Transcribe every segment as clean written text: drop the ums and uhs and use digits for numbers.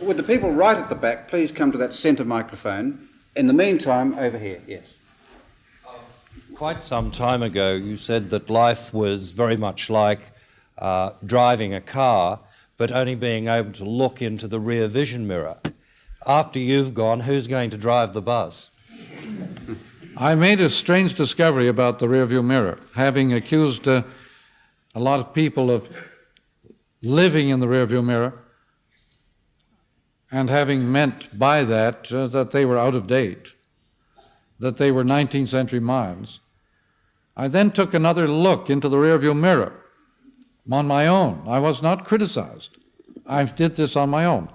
Would the people right at the back please come to that centre microphone? In the meantime, over here, yes. Quite some time ago, you said that life was very much like driving a car, but only being able to look into the rear vision mirror. After you've gone, who's going to drive the bus? I made a strange discovery about the rearview mirror, having accused a lot of people of living in the rearview mirror and having meant by that that they were out of date, that they were 19th century minds. I then took another look into the rearview mirror on my own. I was not criticized. I did this on my own.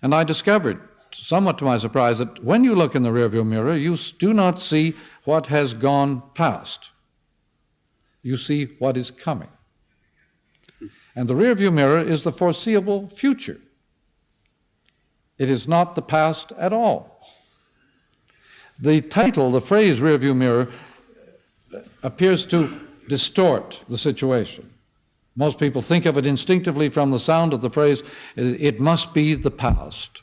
And I discovered, somewhat to my surprise, that when you look in the rearview mirror, you do not see what has gone past. You see what is coming. And the rearview mirror is the foreseeable future. It is not the past at all. The title, the phrase rearview mirror, appears to distort the situation. Most people think of it instinctively from the sound of the phrase, it must be the past.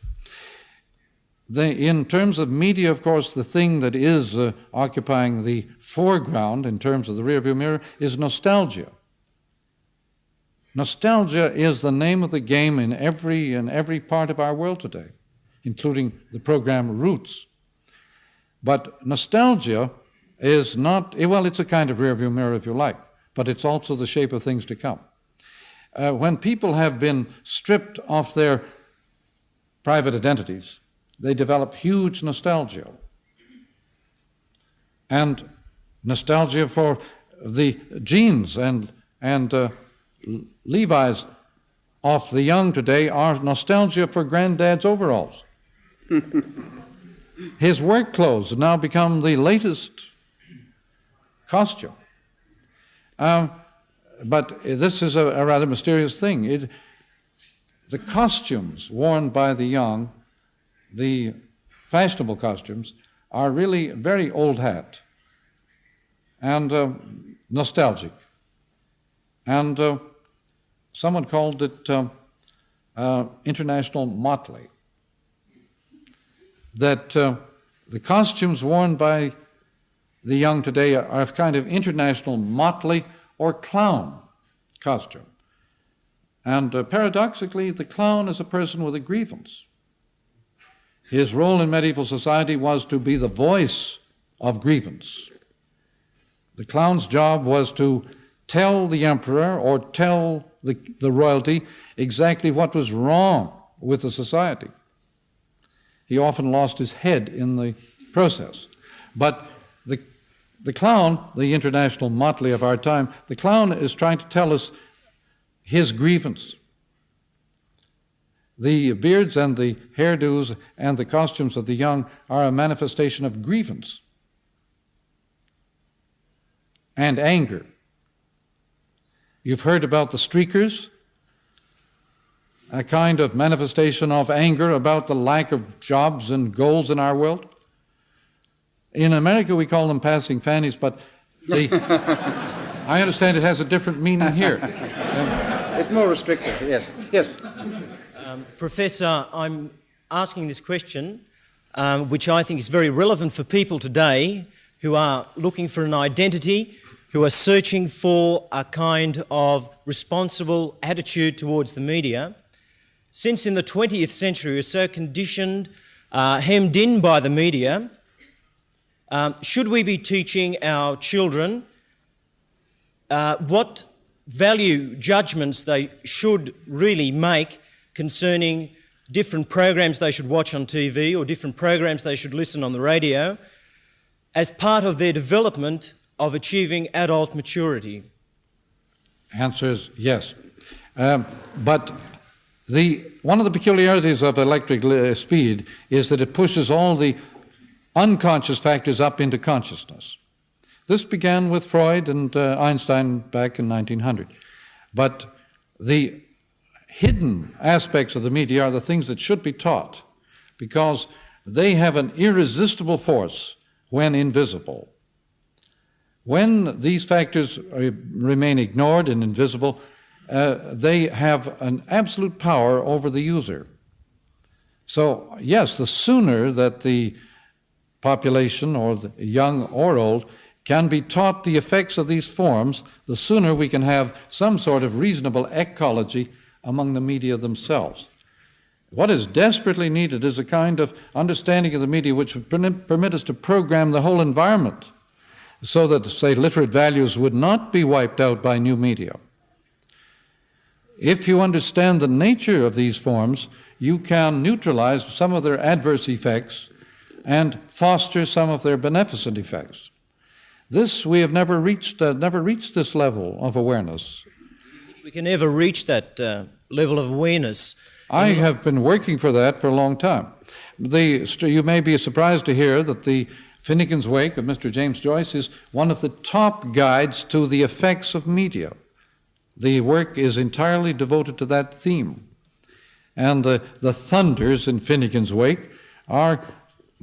In terms of media, of course, the thing that is occupying the foreground in terms of the rearview mirror is nostalgia. Nostalgia is the name of the game in every part of our world today, including the program Roots. But nostalgia is not, well, it's a kind of rearview mirror if you like, but it's also the shape of things to come. When people have been stripped of their private identities, they develop huge nostalgia. And nostalgia for the jeans and Levi's of the young today are nostalgia for granddad's overalls. His work clothes have now become the latest costume. But this is a rather mysterious thing. The costumes worn by the young, the fashionable costumes, are really very old hat and nostalgic. And someone called it international motley. That the costumes worn by the young today are a kind of international motley or clown costume. And paradoxically, the clown is a person with a grievance. His role in medieval society was to be the voice of grievance. The clown's job was to tell the emperor or tell the royalty exactly what was wrong with the society. He often lost his head in the process. But the clown, the international motley of our time, the clown is trying to tell us his grievance. The beards and the hairdos and the costumes of the young are a manifestation of grievance and anger. You've heard about the streakers, a kind of manifestation of anger about the lack of jobs and goals in our world. In America, we call them passing fannies, but I understand it has a different meaning here. It's more restrictive, yes. Yes. Professor, I'm asking this question, which I think is very relevant for people today who are looking for an identity, who are searching for a kind of responsible attitude towards the media. Since in the 20th century we're so conditioned, hemmed in by the media, should we be teaching our children what value judgments they should really make concerning different programs they should watch on TV or different programs they should listen on the radio as part of their development of achieving adult maturity? Answer is yes. But one of the peculiarities of electric speed is that it pushes all the unconscious factors up into consciousness. This began with Freud and Einstein back in 1900. But the hidden aspects of the media are the things that should be taught because they have an irresistible force when invisible. When these factors remain ignored and invisible, they have an absolute power over the user. So, yes, the sooner that the population, or the young or old, can be taught the effects of these forms, the sooner we can have some sort of reasonable ecology among the media themselves. What is desperately needed is a kind of understanding of the media which would permit us to program the whole environment so that, say, literate values would not be wiped out by new media. If you understand the nature of these forms, you can neutralize some of their adverse effects and foster some of their beneficent effects. This, we have never reached this level of awareness. We can never reach that level of awareness. I have been working for that for a long time. You may be surprised to hear that the Finnegan's Wake of Mr. James Joyce is one of the top guides to the effects of media. The work is entirely devoted to that theme. And the thunders in Finnegan's Wake are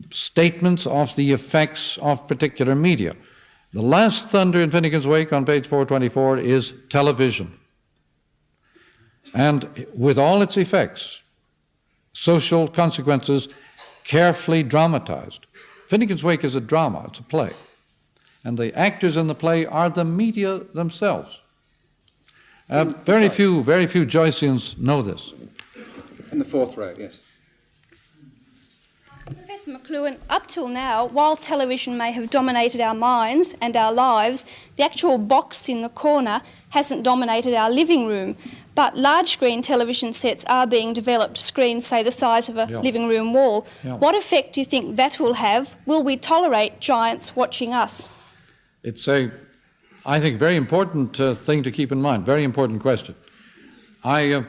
statements of the effects of particular media. The last thunder in Finnegan's Wake on page 424 is television. And with all its effects, social consequences carefully dramatized. Finnegan's Wake is a drama, it's a play. And the actors in the play are the media themselves. Very few Joyceans know this. In the fourth row, yes. Professor Mcluhan, up till now, while television may have dominated our minds and our lives, the actual box in the corner hasn't dominated our living room. But large screen television sets are being developed, screens, say, the size of a living room wall. Yeah. What effect do you think that will have? Will we tolerate giants watching us? It's I think, very important thing to keep in mind, very important question. I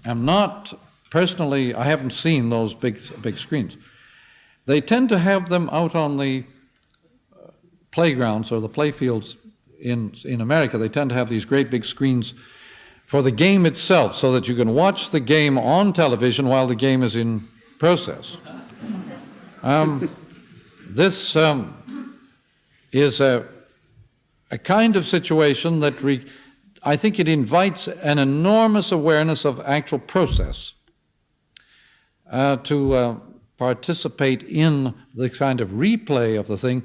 am not, personally, I haven't seen those big screens. They tend to have them out on the playgrounds or the playfields in America. They tend to have these great big screens for the game itself, so that you can watch the game on television while the game is in process. This is a kind of situation that I think it invites an enormous awareness of actual process to participate in the kind of replay of the thing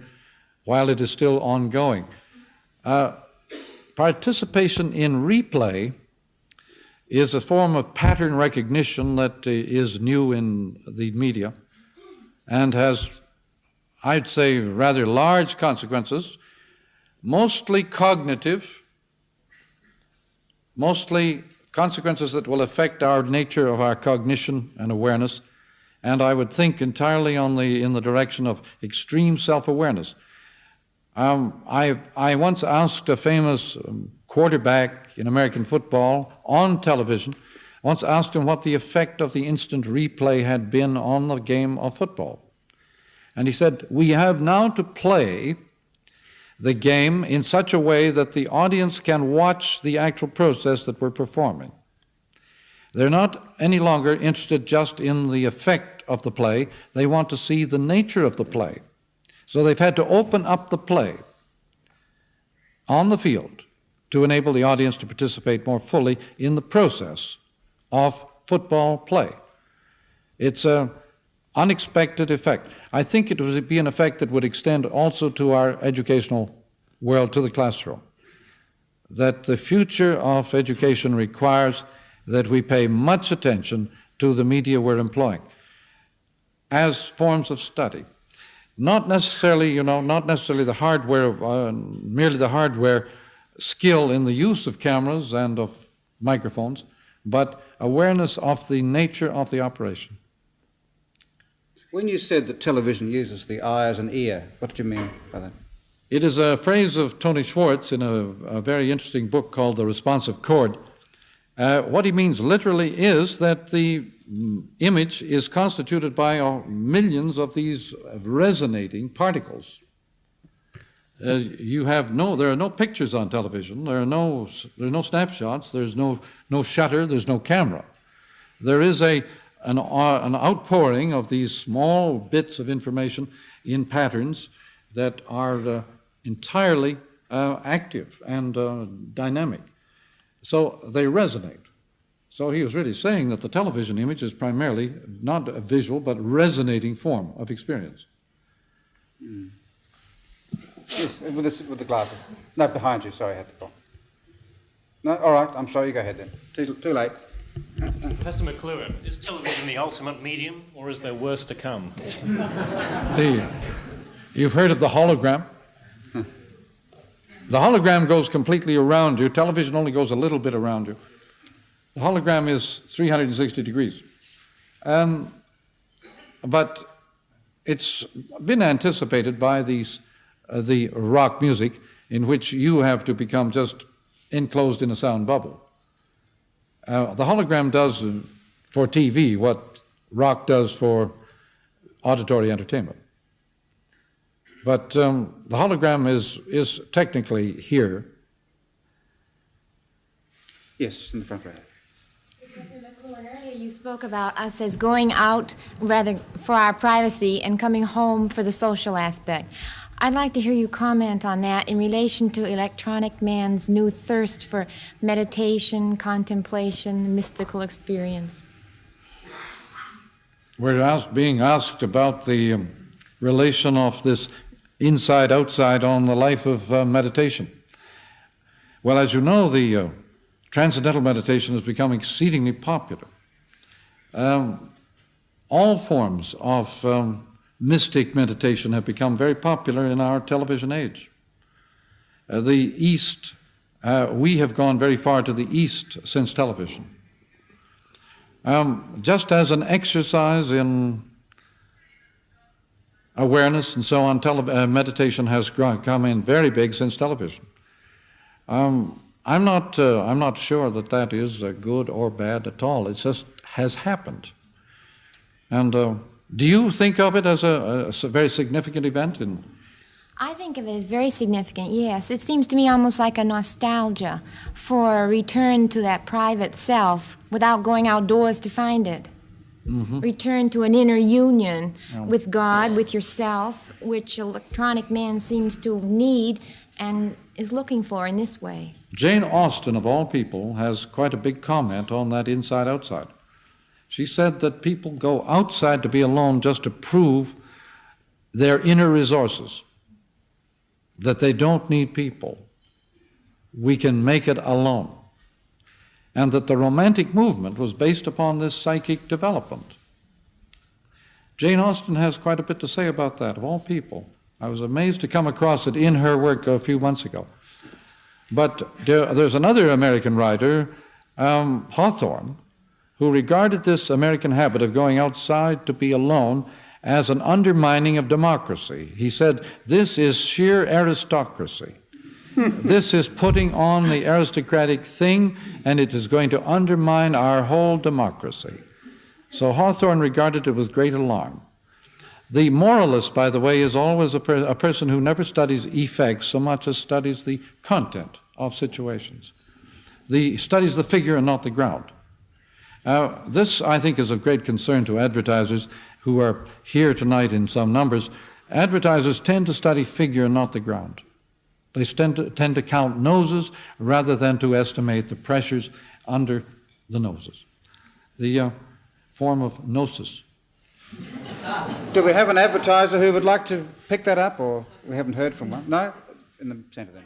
while it is still ongoing. Participation in replay is a form of pattern recognition that is new in the media and has, I'd say, rather large consequences, mostly cognitive, mostly consequences that will affect our nature of our cognition and awareness, and I would think entirely in the direction of extreme self-awareness. I once asked a famous quarterback in American football on television, once asked him what the effect of the instant replay had been on the game of football. And he said, "We have now to play the game in such a way that the audience can watch the actual process that we're performing. They're not any longer interested just in the effect of the play, they want to see the nature of the play. So they've had to open up the play on the field to enable the audience to participate more fully in the process of football play. It's an unexpected effect. I think it would be an effect that would extend also to our educational world, to the classroom. That the future of education requires that we pay much attention to the media we're employing as forms of study. Not necessarily, the hardware, merely the hardware skill in the use of cameras and of microphones, but awareness of the nature of the operation. When you said that television uses the eye as an ear, what did you mean by that? It is a phrase of Tony Schwartz in a very interesting book called The Responsive Chord. What he means literally is that the image is constituted by millions of these resonating particles. There are no pictures on television. There are no snapshots. There's no shutter. There's no camera. There is an outpouring of these small bits of information in patterns that are entirely active and dynamic. So they resonate. So he was really saying that the television image is primarily not a visual but resonating form of experience. Yes, with the glasses. No, behind you. Sorry, I had to call. No, all right. I'm sorry. You go ahead then. Too late. Professor Mcluhan, is television the ultimate medium, or is there worse to come? You've heard of the hologram? The hologram goes completely around you. Television only goes a little bit around you. The hologram is 360 degrees. But it's been anticipated by the rock music, in which you have to become just enclosed in a sound bubble. The hologram does for TV what rock does for auditory entertainment. But the hologram is technically here. Yes, in the front row. Professor Mcluhan, earlier you spoke about us as going out rather for our privacy and coming home for the social aspect. I'd like to hear you comment on that in relation to electronic man's new thirst for meditation, contemplation, mystical experience. We're being asked about the relation of this inside-outside on the life of meditation. Well, as you know, the transcendental meditation has become exceedingly popular. All forms of mystic meditation have become very popular in our television age. The East, we have gone very far to the East since television. Just as an exercise in awareness and so on, meditation has come in very big since television. I'm not sure that is good or bad at all. It just has happened. And do you think of it as a very significant event? I think of it as very significant, yes. It seems to me almost like a nostalgia for a return to that private self without going outdoors to find it. Mm-hmm. Return to an inner union with God, with yourself, which electronic man seems to need and is looking for in this way. Jane Austen, of all people, has quite a big comment on that inside-outside. She said that people go outside to be alone just to prove their inner resources, that they don't need people. We can make it alone. And that the Romantic movement was based upon this psychic development. Jane Austen has quite a bit to say about that, of all people. I was amazed to come across it in her work a few months ago. But there's another American writer, Hawthorne, who regarded this American habit of going outside to be alone as an undermining of democracy. He said, this is sheer aristocracy. This is putting on the aristocratic thing, and it is going to undermine our whole democracy. So Hawthorne regarded it with great alarm. The moralist, by the way, is always a person who never studies effects so much as studies the content of situations. Studies the figure and not the ground. This, I think, is of great concern to advertisers who are here tonight in some numbers. Advertisers tend to study figure and not the ground. They tend to count noses rather than to estimate the pressures under the noses. The form of gnosis. Do we have an advertiser who would like to pick that up, or we haven't heard from one? No? In the centre then.